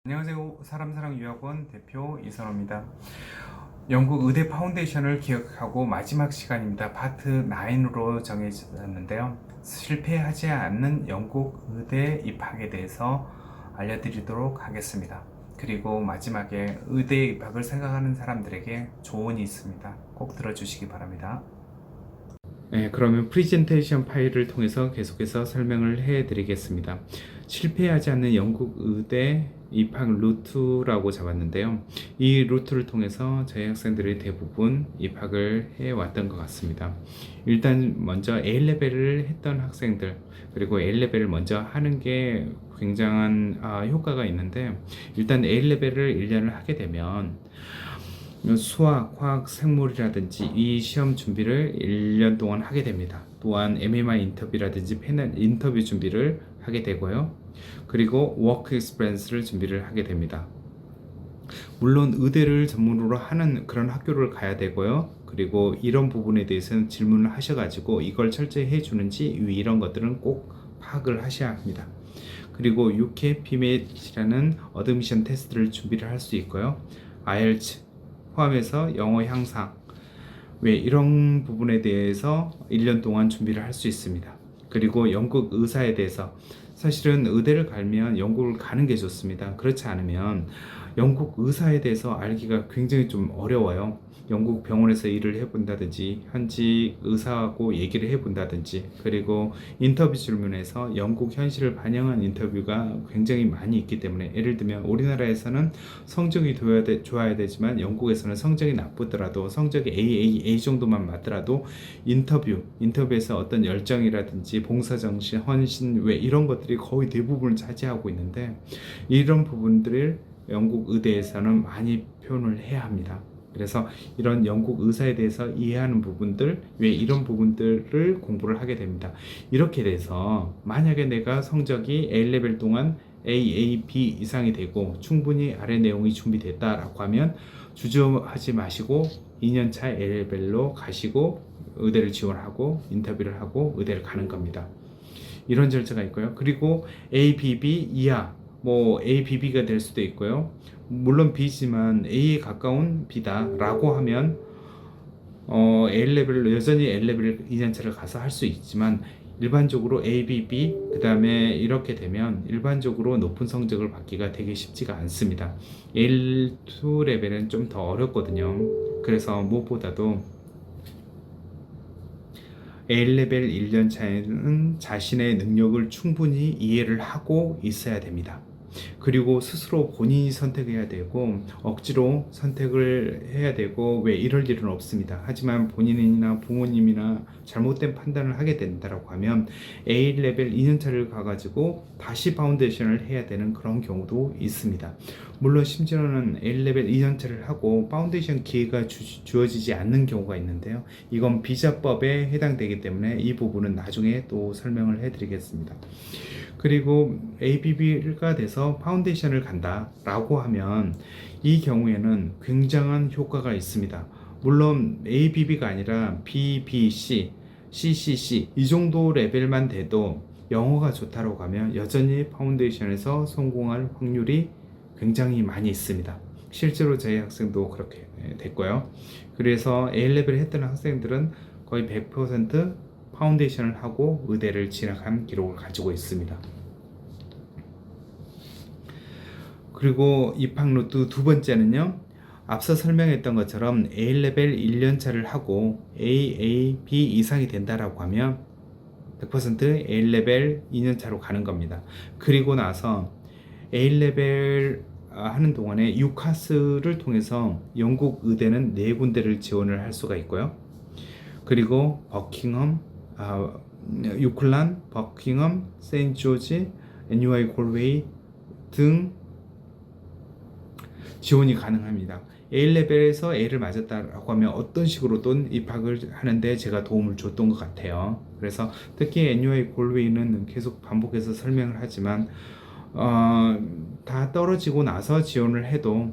안녕하세요. 사람사랑유학원 대표 이선호입니다. 영국 의대 파운데이션을 기억하고 마지막 시간입니다. 파트 9으로 정해졌는데요. 실패하지 않는 영국 의대 입학에 대해서 알려드리도록 하겠습니다. 그리고 마지막에 의대 입학을 생각하는 사람들에게 조언이 있습니다. 꼭 들어주시기 바랍니다. 네, 그러면 프레젠테이션 파일을 통해서 계속해서 설명을 해 드리겠습니다. 실패하지 않는 영국 의대 입학 루트라고 잡았는데요. 이 루트를 통해서 저희 학생들이 대부분 입학을 해 왔던 것 같습니다. 일단 먼저 A레벨을 했던 학생들, 그리고 A레벨을 먼저 하는 게 굉장한 효과가 있는데, 일단 A레벨을 1년을 하게 되면 수학, 화학, 생물이라든지 이 시험 준비를 1년 동안 하게 됩니다. 또한 MMI 인터뷰라든지 패널 인터뷰 준비를 하게 되고요. 그리고 워크 익스피리언스를 준비를 하게 됩니다. 물론 의대를 전문으로 하는 그런 학교를 가야 되고요. 그리고 이런 부분에 대해서는 질문을 하셔가지고 이걸 철저히 해주는지 이런 것들은 꼭 파악을 하셔야 합니다. 그리고 UK PMAT이라는 어드미션 테스트를 준비를 할 수 있고요. IELTS 포함해서 영어 향상, 왜 이런 부분에 대해서 1년 동안 준비를 할 수 있습니다. 그리고 영국 의사에 대해서, 사실은 의대를 가면 영국을 가는 게 좋습니다. 그렇지 않으면 영국 의사에 대해서 알기가 굉장히 좀 어려워요. 영국 병원에서 일을 해본다든지 현지 의사하고 얘기를 해본다든지, 그리고 인터뷰 질문에서 영국 현실을 반영한 인터뷰가 굉장히 많이 있기 때문에, 예를 들면 우리나라에서는 성적이 좋아야 되지만 영국에서는 성적이 나쁘더라도, 성적이 A 정도만 맞더라도 인터뷰에서 어떤 열정이라든지 봉사정신, 헌신, 왜 이런 것들이 거의 대부분을 차지하고 있는데, 이런 부분들을 영국 의대에서는 많이 표현을 해야 합니다. 그래서 이런 영국 의사에 대해서 이해하는 부분들, 왜 이런 부분들을 공부를 하게 됩니다. 이렇게 돼서 만약에 내가 성적이 A레벨 동안 A, B 이상이 되고 충분히 아래 내용이 준비됐다라고 하면 주저하지 마시고 2년차 A레벨로 가시고 의대를 지원하고 인터뷰를 하고 의대를 가는 겁니다. 이런 절차가 있고요. 그리고 A, B, B 이하, A, B, B가 될 수도 있고요. 물론 B지만 A에 가까운 B다 라고 하면 A레벨로 여전히 A레벨 2년차를 가서 할 수 있지만, 일반적으로 A, B, B 그 다음에 이렇게 되면 일반적으로 높은 성적을 받기가 되게 쉽지가 않습니다. L2 레벨은 좀 더 어렵거든요. 그래서 무엇보다도 A레벨 1년차에는 자신의 능력을 충분히 이해를 하고 있어야 됩니다. 그리고 스스로 본인이 선택해야 되고 억지로 선택을 해야 되고, 왜 이럴 일은 없습니다. 하지만 본인이나 부모님이나 잘못된 판단을 하게 된다라고 하면 A레벨 2년차를 가가지고 다시 파운데이션을 해야 되는 그런 경우도 있습니다. 물론 심지어는 A레벨 2년차를 하고 파운데이션 기회가 주어지지 않는 경우가 있는데요. 이건 비자법에 해당되기 때문에 이 부분은 나중에 또 설명을 해드리겠습니다. 그리고 ABB가 돼서 파운데이션을 간다 라고 하면 이 경우에는 굉장한 효과가 있습니다. 물론 ABB가 아니라 BBC, CCC 이 정도 레벨만 돼도 영어가 좋다고 하면 여전히 파운데이션에서 성공할 확률이 굉장히 많이 있습니다. 실제로 저희 학생도 그렇게 됐고요. 그래서 A레벨 했던 학생들은 거의 100% 파운데이션을 하고 의대를 진학한 기록을 가지고 있습니다. 그리고 입학 루트 두 번째는요, 앞서 설명했던 것처럼 A레벨 1년차를 하고 A, B 이상이 된다라고 하면 100% A레벨 2년차로 가는 겁니다. 그리고 나서 A레벨 하는 동안에 유카스를 통해서 영국 의대는 4군데를 지원을 할 수가 있고요. 그리고 버킹엄, 유클란, 버킹엄, 세인트 조지, NUI 골웨이 등 지원이 가능합니다. A레벨에서 A를 맞았다라고 하면 어떤 식으로든 입학을 하는데 제가 도움을 줬던 것 같아요. 그래서 특히 NUI 골웨이는 계속 반복해서 설명을 하지만 다 떨어지고 나서 지원을 해도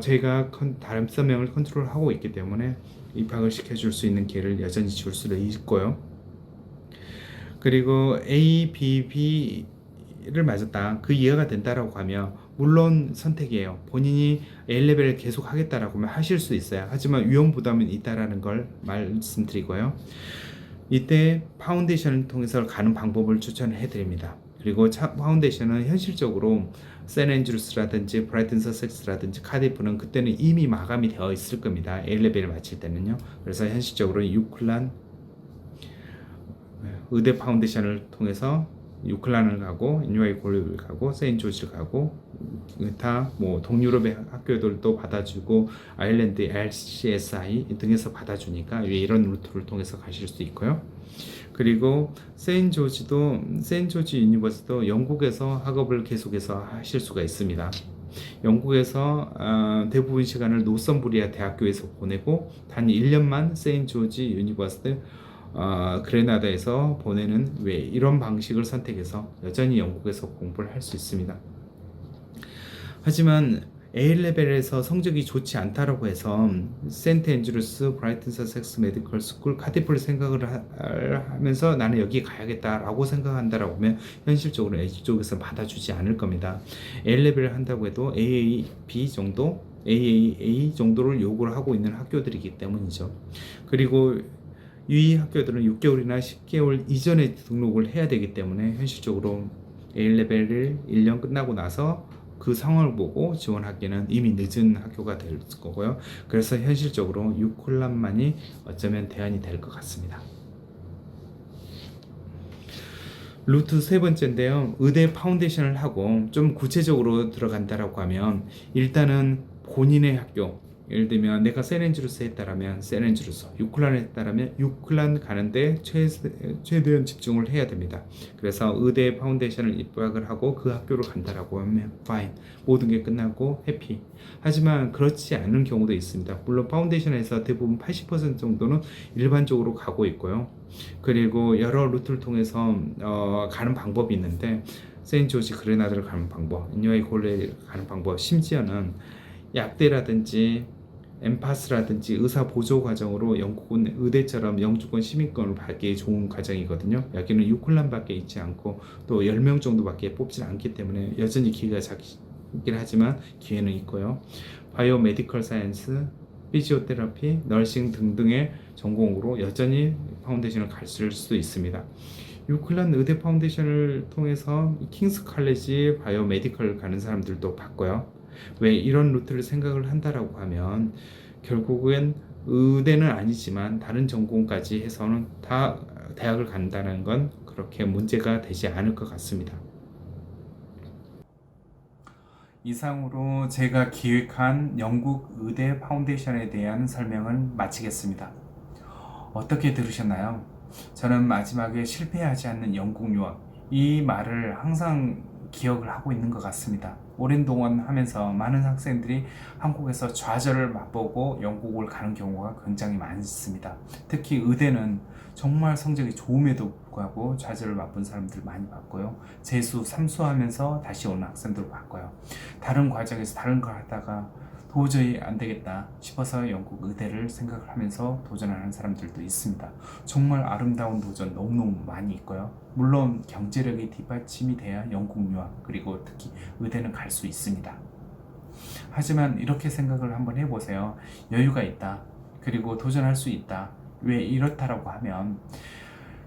저희가 다른 설명을 컨트롤하고 있기 때문에 입학을 시켜줄 수 있는 기회를 여전히 줄 수도 있고요. 그리고 A, B, B를 맞았다, 그 이해가 된다라고 하면 물론 선택이에요. 본인이 A레벨을 계속 하겠다라고 하면 하실 수 있어요. 하지만 위험 부담은 있다라는 걸 말씀드리고요. 이때 파운데이션을 통해서 가는 방법을 추천해 드립니다. 그리고 파운데이션은 현실적으로 샌앤드루스라든지 브라이튼 서섹스라든지 카디프는 그때는 이미 마감이 되어 있을 겁니다. A레벨을 마칠 때는요. 그래서 현실적으로 유클란 의대 파운데이션을 통해서 유클란을 가고 NUI 골리를 가고 세인트 조지를 가고 다 뭐 동유럽의 학교들도 받아주고 아일랜드 LCSI 등에서 받아주니까 이런 루트를 통해서 가실 수 있고요. 그리고 세인트 조지 유니버시티도 영국에서 학업을 계속해서 하실 수가 있습니다. 영국에서 대부분 시간을 노썸브리아 대학교에서 보내고 단 1년만 세인트 조지 유니버시티 그레나다에서 보내는 왜 이런 방식을 선택해서 여전히 영국에서 공부를 할 수 있습니다. 하지만 A레벨에서 성적이 좋지 않다라고 해서 세인트 앤드루스, 브라이튼 서섹스 메디컬 스쿨, 카디프를 생각을 하면서 나는 여기 가야겠다라고 생각한다라고 하면 현실적으로 이쪽에서 받아주지 않을 겁니다. A레벨을 한다고 해도 AAB 정도, AAA 정도를 요구를 하고 있는 학교들이기 때문이죠. 그리고 이 학교들은 6개월이나 10개월 이전에 등록을 해야 되기 때문에 현실적으로 A레벨을 1년 끝나고 나서 그 상황을 보고 지원하기에는 이미 늦은 학교가 될 거고요. 그래서 현실적으로 6콜람만이 어쩌면 대안이 될 것 같습니다. 루트 세 번째인데요. 의대 파운데이션을 하고 좀 구체적으로 들어간다라고 하면 일단은 본인의 학교, 예를 들면 내가 샌앤드루스 했다라면 샌앤드루스, 유클란 했다라면 유클란 가는데 최대한 집중을 해야 됩니다. 그래서 의대 파운데이션을 입학을 하고 그 학교로 간다라고 하면 fine, 모든 게 끝나고 해피. 하지만 그렇지 않은 경우도 있습니다. 물론 파운데이션에서 대부분 80% 정도는 일반적으로 가고 있고요. 그리고 여러 루트를 통해서 가는 방법이 있는데 세인트 조지 그레나다를 가는 방법, NUI 골레를 가는 방법, 심지어는 약대라든지 엠파스라든지 의사 보조 과정으로 영국은 의대처럼 영주권 시민권을 받기 좋은 과정이거든요. 여기는 6콜람밖에 있지 않고 또 10명 정도밖에 뽑지 않기 때문에 여전히 기회가 작긴 하지만 기회는 있고요. 바이오 메디컬 사이언스, 피지오테라피, 너싱 등등의 전공으로 여전히 파운데이션을 갔을 수도 있습니다. 유클란 의대 파운데이션을 통해서 킹스 칼레지 바이오 메디컬 가는 사람들도 봤고요. 왜 이런 루트를 생각을 한다라고 하면 결국엔 의대는 아니지만 다른 전공까지 해서는 다 대학을 간다는 건 그렇게 문제가 되지 않을 것 같습니다. 이상으로 제가 기획한 영국 의대 파운데이션에 대한 설명을 마치겠습니다. 어떻게 들으셨나요? 저는 마지막에 실패하지 않는 영국 유학, 이 말을 항상 기억을 하고 있는 것 같습니다. 오랜 동안 하면서 많은 학생들이 한국에서 좌절을 맛보고 영국을 가는 경우가 굉장히 많습니다. 특히 의대는 정말 성적이 좋음에도 불구하고 좌절을 맛본 사람들 많이 봤고요. 재수, 삼수하면서 다시 오는 학생들을 봤고요. 다른 과정에서 다른 걸 하다가 도저히 안 되겠다 싶어서 영국 의대를 생각을 하면서 도전하는 사람들도 있습니다. 정말 아름다운 도전 너무너무 많이 있고요. 물론 경제력이 뒷받침이 돼야 영국 유학 그리고 특히 의대는 갈 수 있습니다. 하지만 이렇게 생각을 한번 해보세요. 여유가 있다. 그리고 도전할 수 있다. 왜 이렇다라고 하면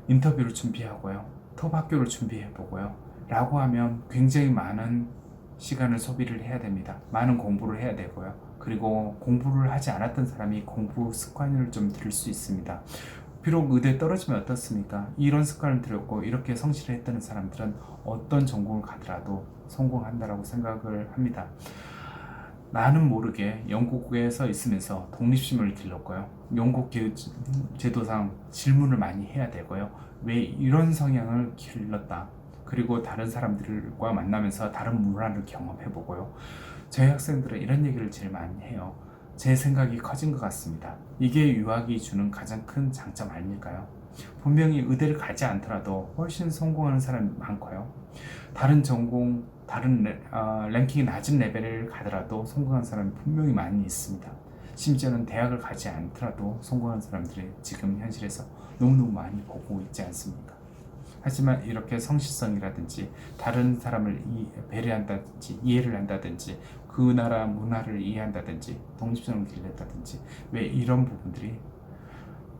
인터뷰를 준비하고요. 톱 학교를 준비해보고요. 라고 하면 굉장히 많은 시간을 소비를 해야 됩니다. 많은 공부를 해야 되고요. 그리고 공부를 하지 않았던 사람이 공부 습관을 좀 들일 수 있습니다. 비록 의대에 떨어지면 어떻습니까? 이런 습관을 들였고 이렇게 성실을 했던 사람들은 어떤 전공을 가더라도 성공한다라고 생각을 합니다. 나는 모르게 영국에서 있으면서 독립심을 길렀고요. 영국 제도상 질문을 많이 해야 되고요. 왜 이런 성향을 길렀다. 그리고 다른 사람들과 만나면서 다른 문화를 경험해보고요. 저희 학생들은 이런 얘기를 제일 많이 해요. 제 생각이 커진 것 같습니다. 이게 유학이 주는 가장 큰 장점 아닐까요? 분명히 의대를 가지 않더라도 훨씬 성공하는 사람이 많고요. 다른 전공, 다른 랭킹이 낮은 레벨을 가더라도 성공한 사람이 분명히 많이 있습니다. 심지어는 대학을 가지 않더라도 성공한 사람들이 지금 현실에서 너무너무 많이 보고 있지 않습니까? 하지만 이렇게 성실성이라든지 다른 사람을 배려한다든지 이해를 한다든지 그 나라 문화를 이해한다든지 독립성을 길렀다든지 왜 이런 부분들이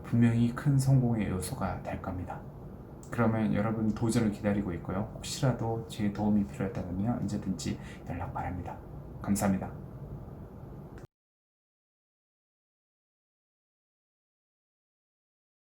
분명히 큰 성공의 요소가 될 겁니다. 그러면 여러분 도전을 기다리고 있고요. 혹시라도 제 도움이 필요하다면 언제든지 연락 바랍니다. 감사합니다.